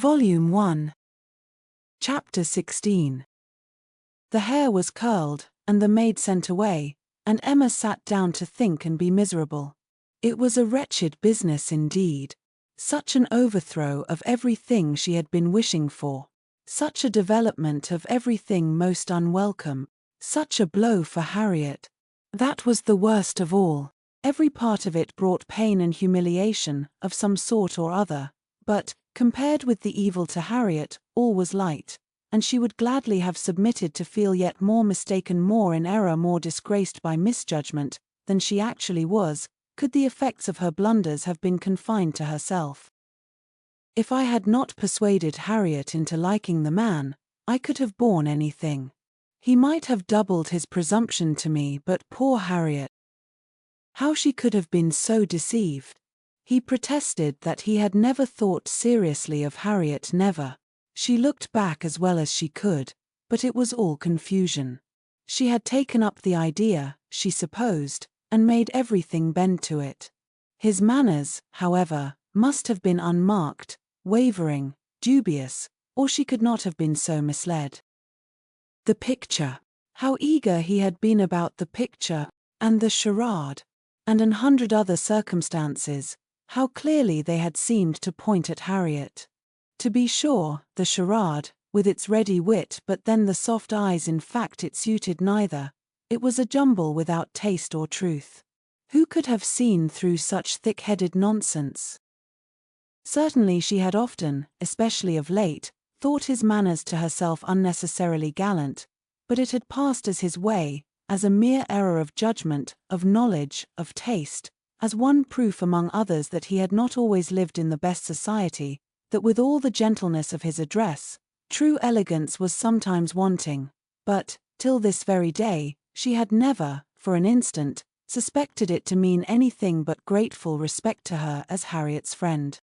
Volume 1. Chapter 16. The hair was curled, and the maid sent away, and Emma sat down to think and be miserable. It was a wretched business indeed. Such an overthrow of everything she had been wishing for. Such a development of everything most unwelcome. Such a blow for Harriet. That was the worst of all. Every part of it brought pain and humiliation, of some sort or other. But, compared with the evil to Harriet, all was light, and she would gladly have submitted to feel yet more mistaken, more in error, more disgraced by misjudgment, than she actually was, could the effects of her blunders have been confined to herself. If I had not persuaded Harriet into liking the man, I could have borne anything. He might have doubled his presumption to me, but poor Harriet! How she could have been so deceived! He protested that he had never thought seriously of Harriet, never. She looked back as well as she could, but it was all confusion. She had taken up the idea, she supposed, and made everything bend to it. His manners, however, must have been unmarked, wavering, dubious, or she could not have been so misled. The picture! How eager he had been about the picture, and the charade, and 100 other circumstances. How clearly they had seemed to point at Harriet. To be sure, the charade, with its ready wit, but then the soft eyes, in fact it suited neither. It was a jumble without taste or truth. Who could have seen through such thick-headed nonsense? Certainly she had often, especially of late, thought his manners to herself unnecessarily gallant, but it had passed as his way, as a mere error of judgment, of knowledge, of taste, as one proof among others that he had not always lived in the best society, that with all the gentleness of his address, true elegance was sometimes wanting, but, till this very day, she had never, for an instant, suspected it to mean anything but grateful respect to her as Harriet's friend.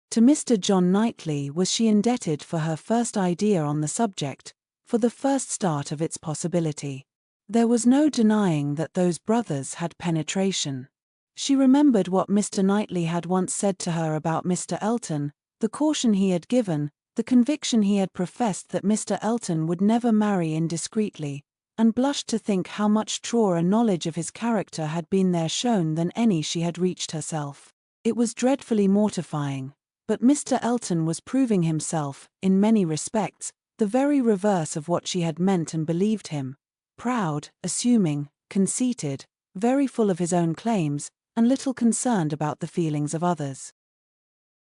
To Mr. John Knightley was she indebted for her first idea on the subject, for the first start of its possibility. There was no denying that those brothers had penetration. She remembered what Mr. Knightley had once said to her about Mr. Elton, the caution he had given, the conviction he had professed that Mr. Elton would never marry indiscreetly, and blushed to think how much truer a knowledge of his character had been there shown than any she had reached herself. It was dreadfully mortifying, but Mr. Elton was proving himself, in many respects, the very reverse of what she had meant and believed him: proud, assuming, conceited, very full of his own claims, and little concerned about the feelings of others.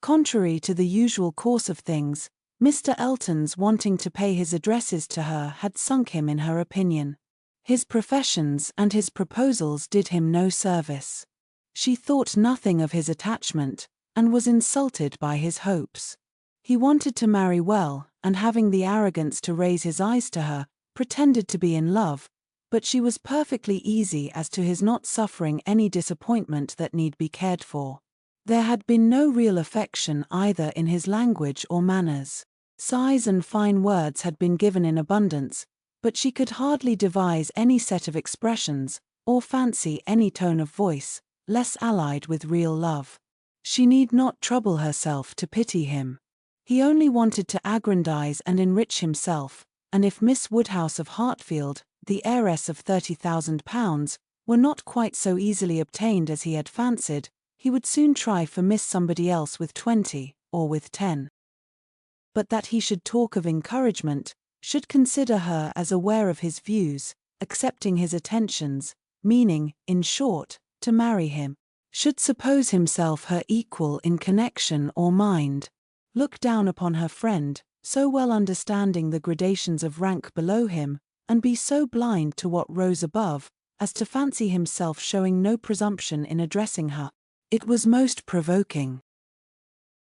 Contrary to the usual course of things, Mr. Elton's wanting to pay his addresses to her had sunk him in her opinion. His professions and his proposals did him no service. She thought nothing of his attachment, and was insulted by his hopes. He wanted to marry well, and having the arrogance to raise his eyes to her, pretended to be in love, but she was perfectly easy as to his not suffering any disappointment that need be cared for. There had been no real affection either in his language or manners. Sighs and fine words had been given in abundance, but she could hardly devise any set of expressions, or fancy any tone of voice, less allied with real love. She need not trouble herself to pity him. He only wanted to aggrandize and enrich himself, and if Miss Woodhouse of Hartfield, the heiress of £30,000, were not quite so easily obtained as he had fancied, he would soon try for Miss Somebody else with 20, or with 10. But that he should talk of encouragement, should consider her as aware of his views, accepting his attentions, meaning, in short, to marry him, should suppose himself her equal in connection or mind, look down upon her friend, so well understanding the gradations of rank below him, and be so blind to what rose above, as to fancy himself showing no presumption in addressing her. It was most provoking.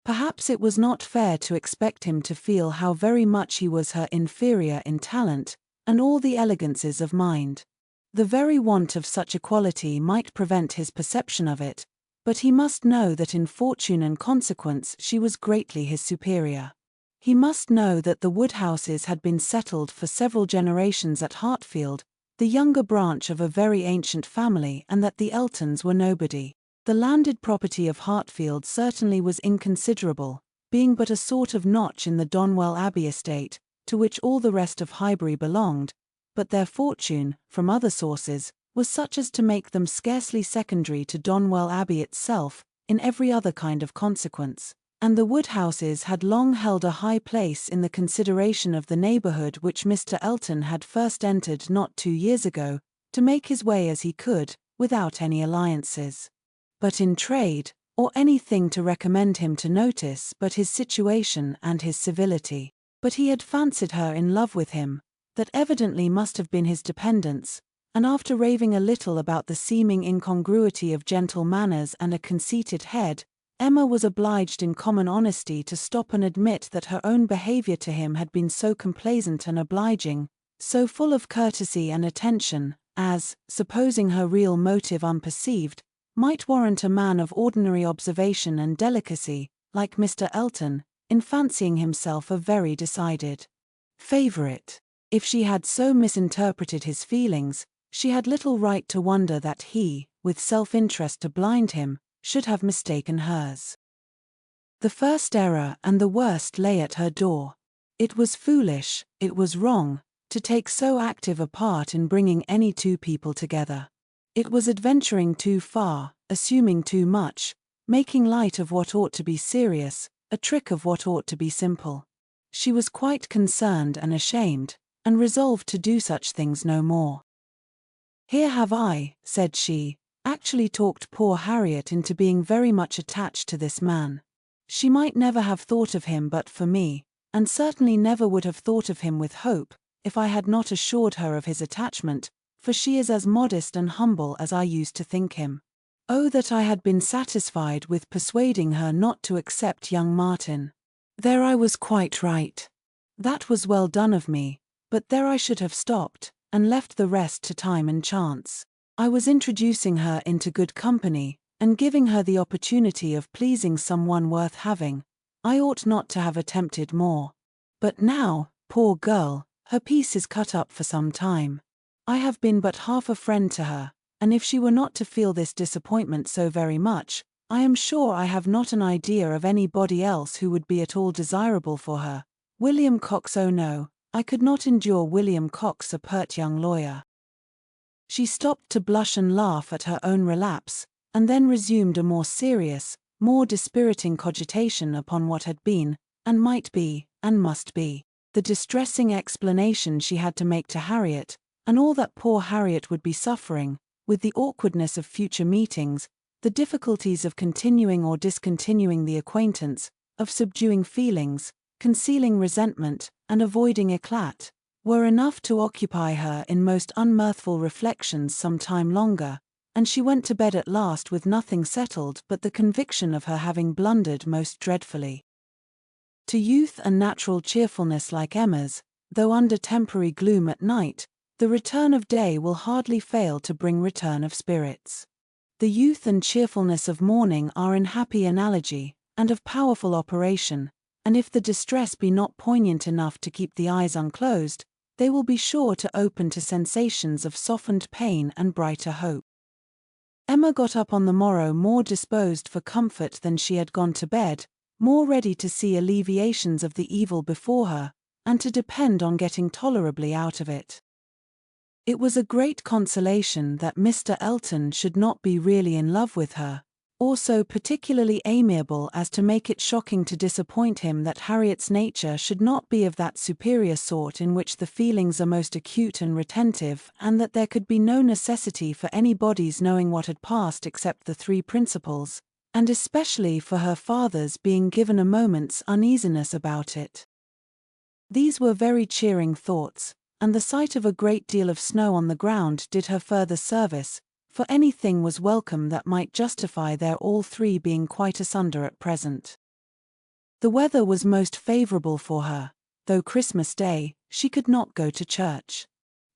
Perhaps it was not fair to expect him to feel how very much he was her inferior in talent, and all the elegances of mind. The very want of such equality might prevent his perception of it, but he must know that in fortune and consequence she was greatly his superior. He must know that the Woodhouses had been settled for several generations at Hartfield, the younger branch of a very ancient family, and that the Eltons were nobody. The landed property of Hartfield certainly was inconsiderable, being but a sort of notch in the Donwell Abbey estate, to which all the rest of Highbury belonged, but their fortune, from other sources, was such as to make them scarcely secondary to Donwell Abbey itself, in every other kind of consequence, and the Woodhouses had long held a high place in the consideration of the neighbourhood which Mr. Elton had first entered not 2 years ago, to make his way as he could, without any alliances. But in trade, or anything to recommend him to notice but his situation and his civility. But he had fancied her in love with him, that evidently must have been his dependence, and after raving a little about the seeming incongruity of gentle manners and a conceited head, Emma was obliged in common honesty to stop and admit that her own behaviour to him had been so complaisant and obliging, so full of courtesy and attention, as, supposing her real motive unperceived, might warrant a man of ordinary observation and delicacy, like Mr. Elton, in fancying himself a very decided favourite. If she had so misinterpreted his feelings, she had little right to wonder that he, with self-interest to blind him, should have mistaken hers. The first error and the worst lay at her door. It was foolish, it was wrong, to take so active a part in bringing any two people together. It was adventuring too far, assuming too much, making light of what ought to be serious, a trick of what ought to be simple. She was quite concerned and ashamed, and resolved to do such things no more. "Here have I," said she, "actually talked poor Harriet into being very much attached to this man. She might never have thought of him but for me, and certainly never would have thought of him with hope, if I had not assured her of his attachment, for she is as modest and humble as I used to think him. Oh, that I had been satisfied with persuading her not to accept young Martin. There I was quite right. That was well done of me, but there I should have stopped, and left the rest to time and chance. I was introducing her into good company, and giving her the opportunity of pleasing someone worth having. I ought not to have attempted more. But now, poor girl, her peace is cut up for some time. I have been but half a friend to her, and if she were not to feel this disappointment so very much, I am sure I have not an idea of anybody else who would be at all desirable for her. William Cox, oh no, I could not endure William Cox, a pert young lawyer." She stopped to blush and laugh at her own relapse, and then resumed a more serious, more dispiriting cogitation upon what had been, and might be, and must be, the distressing explanation she had to make to Harriet, and all that poor Harriet would be suffering, with the awkwardness of future meetings, the difficulties of continuing or discontinuing the acquaintance, of subduing feelings, concealing resentment, and avoiding éclat, were enough to occupy her in most unmirthful reflections some time longer, and she went to bed at last with nothing settled but the conviction of her having blundered most dreadfully. To youth and natural cheerfulness like Emma's, though under temporary gloom at night, the return of day will hardly fail to bring return of spirits. The youth and cheerfulness of morning are in happy analogy, and of powerful operation, and if the distress be not poignant enough to keep the eyes unclosed, they will be sure to open to sensations of softened pain and brighter hope. Emma got up on the morrow more disposed for comfort than she had gone to bed, more ready to see alleviations of the evil before her, and to depend on getting tolerably out of it. It was a great consolation that Mr. Elton should not be really in love with her, or so particularly amiable as to make it shocking to disappoint him, that Harriet's nature should not be of that superior sort in which the feelings are most acute and retentive, and that there could be no necessity for anybody's knowing what had passed except the three principals, and especially for her father's being given a moment's uneasiness about it. These were very cheering thoughts, and the sight of a great deal of snow on the ground did her further service, for anything was welcome that might justify their all three being quite asunder at present. The weather was most favourable for her, though Christmas Day, she could not go to church.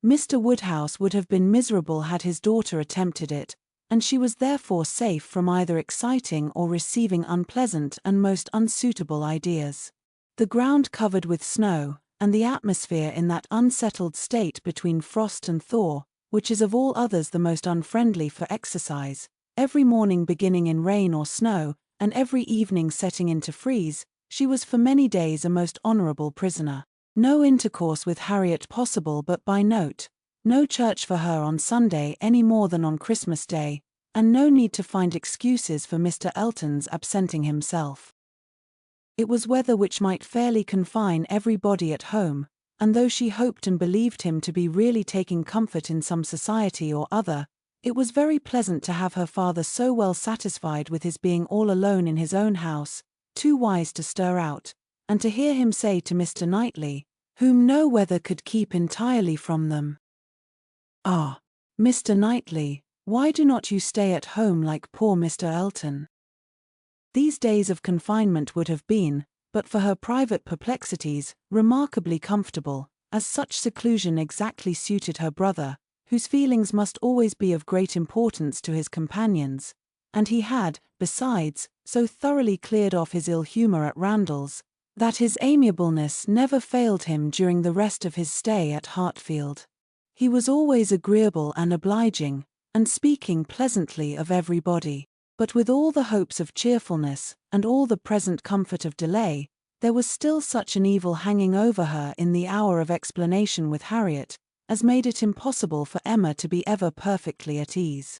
Mr. Woodhouse would have been miserable had his daughter attempted it, and she was therefore safe from either exciting or receiving unpleasant and most unsuitable ideas. The ground covered with snow, and the atmosphere in that unsettled state between frost and thaw, which is of all others the most unfriendly for exercise, every morning beginning in rain or snow, and every evening setting in to freeze, She was for many days a most honourable prisoner. No intercourse with Harriet possible but by note, no church for her on Sunday any more than on Christmas Day, and no need to find excuses for Mr. Elton's absenting himself. It was weather which might fairly confine everybody at home, and though she hoped and believed him to be really taking comfort in some society or other, it was very pleasant to have her father so well satisfied with his being all alone in his own house, too wise to stir out, and to hear him say to Mr. Knightley, whom no weather could keep entirely from them, "Ah, Mr. Knightley, why do not you stay at home like poor Mr. Elton?" These days of confinement would have been, but for her private perplexities, remarkably comfortable, as such seclusion exactly suited her brother, whose feelings must always be of great importance to his companions, and he had, besides, so thoroughly cleared off his ill humour at Randalls, that his amiableness never failed him during the rest of his stay at Hartfield. He was always agreeable and obliging, and speaking pleasantly of everybody. But with all the hopes of cheerfulness, and all the present comfort of delay, there was still such an evil hanging over her in the hour of explanation with Harriet, as made it impossible for Emma to be ever perfectly at ease.